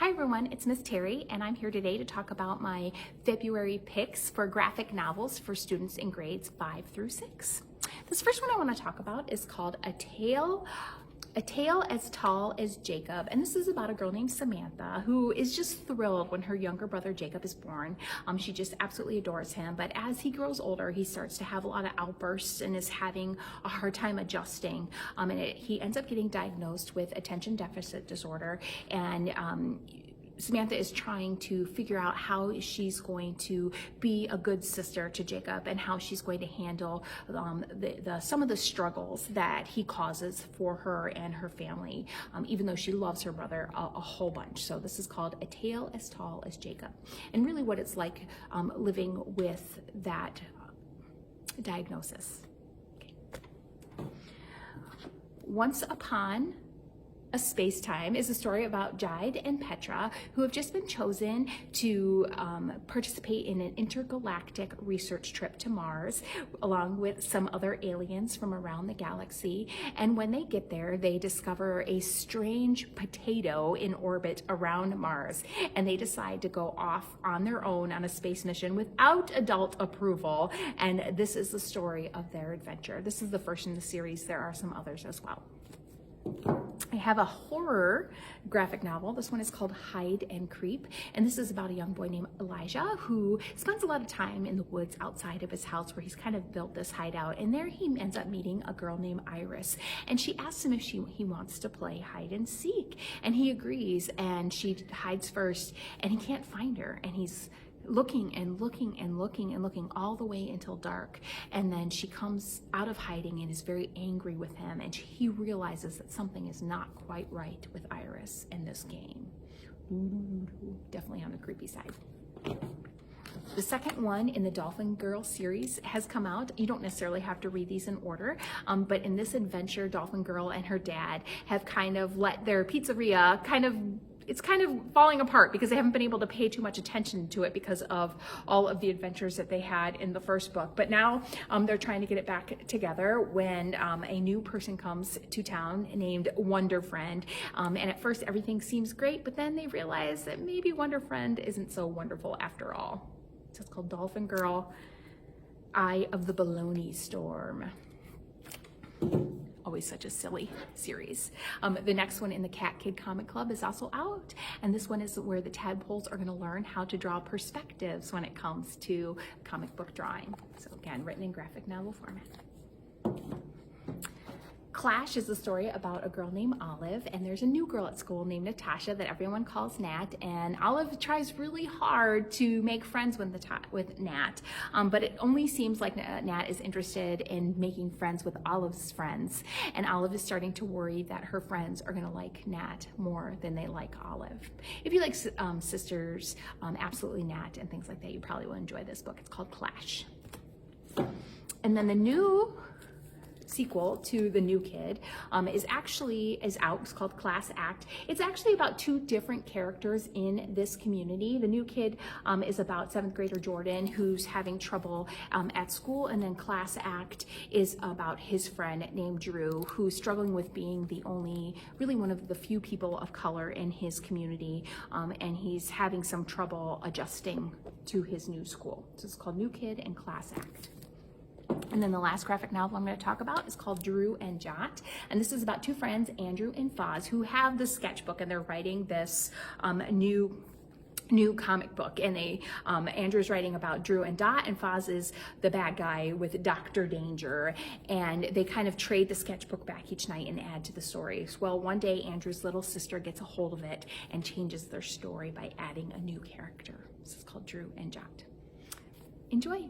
Hi everyone, it's Miss Terry and I'm here today to talk about my February picks for graphic novels for students in grades 5 through 6. This first one I want to talk about is called A Tale as Tall as Jacob, and this is about a girl named Samantha who is just thrilled when her younger brother Jacob is born. She just absolutely adores him, but as he grows older, he starts to have a lot of outbursts and is having a hard time adjusting, he ends up getting diagnosed with attention deficit disorder, and Samantha is trying to figure out how she's going to be a good sister to Jacob and how she's going to handle some of the struggles that he causes for her and her family, even though she loves her brother a whole bunch. So this is called A Tale as Tall as Jacob, and really what it's like living with that diagnosis. Okay. Once Upon a Space-Time is a story about Jide and Petra, who have just been chosen to participate in an intergalactic research trip to Mars, along with some other aliens from around the galaxy. And when they get there, they discover a strange potato in orbit around Mars, and they decide to go off on their own on a space mission without adult approval. And this is the story of their adventure. This is the first in the series. There are some others as well. I have a horror graphic novel. This one is called Hide and Creep, and this is about a young boy named Elijah who spends a lot of time in the woods outside of his house, where he's kind of built this hideout, and there he ends up meeting a girl named Iris, and she asks him if he wants to play hide and seek, and he agrees, and she hides first, and he can't find her, and he's looking and looking and looking and looking all the way until dark, and then she comes out of hiding and is very angry with him, and he realizes that something is not quite right with Iris in this game. Definitely on the creepy side. The second one in the Dolphin Girl series has come out. You don't necessarily have to read these in order, but in this adventure, Dolphin Girl and her dad have kind of let their pizzeria it's kind of falling apart because they haven't been able to pay too much attention to it because of all of the adventures that they had in the first book. But now they're trying to get it back together when a new person comes to town named Wonder Friend. And at first everything seems great, but then they realize that maybe Wonder Friend isn't so wonderful after all. So it's called Dolphin Girl, Eye of the Baloney Storm. Always such a silly series. The next one in the Cat Kid Comic Club is also out, and this one is where the tadpoles are going to learn how to draw perspectives when it comes to comic book drawing. So again, written in graphic novel format. Clash is a story about a girl named Olive, and there's a new girl at school named Natasha that everyone calls Nat, and Olive tries really hard to make friends with Nat, but it only seems like Nat is interested in making friends with Olive's friends, and Olive is starting to worry that her friends are going to like Nat more than they like Olive. If you like sisters, absolutely Nat, and things like that, you probably will enjoy this book. It's called Clash. And then the new sequel to The New Kid is out. It's called Class Act. It's actually about two different characters in this community. The New Kid is about 7th grader Jordan, who's having trouble at school, and then Class Act is about his friend named Drew, who's struggling with being really one of the few people of color in his community, and he's having some trouble adjusting to his new school. So it's called New Kid and Class Act. And then the last graphic novel I'm going to talk about is called Drew and Jot. And this is about two friends, Andrew and Foz, who have the sketchbook, and they're writing this new comic book. And Andrew's writing about Drew and Dot, and Foz is the bad guy with Dr. Danger. And they kind of trade the sketchbook back each night and add to the stories. Well, one day Andrew's little sister gets a hold of it and changes their story by adding a new character. This is called Drew and Jot. Enjoy.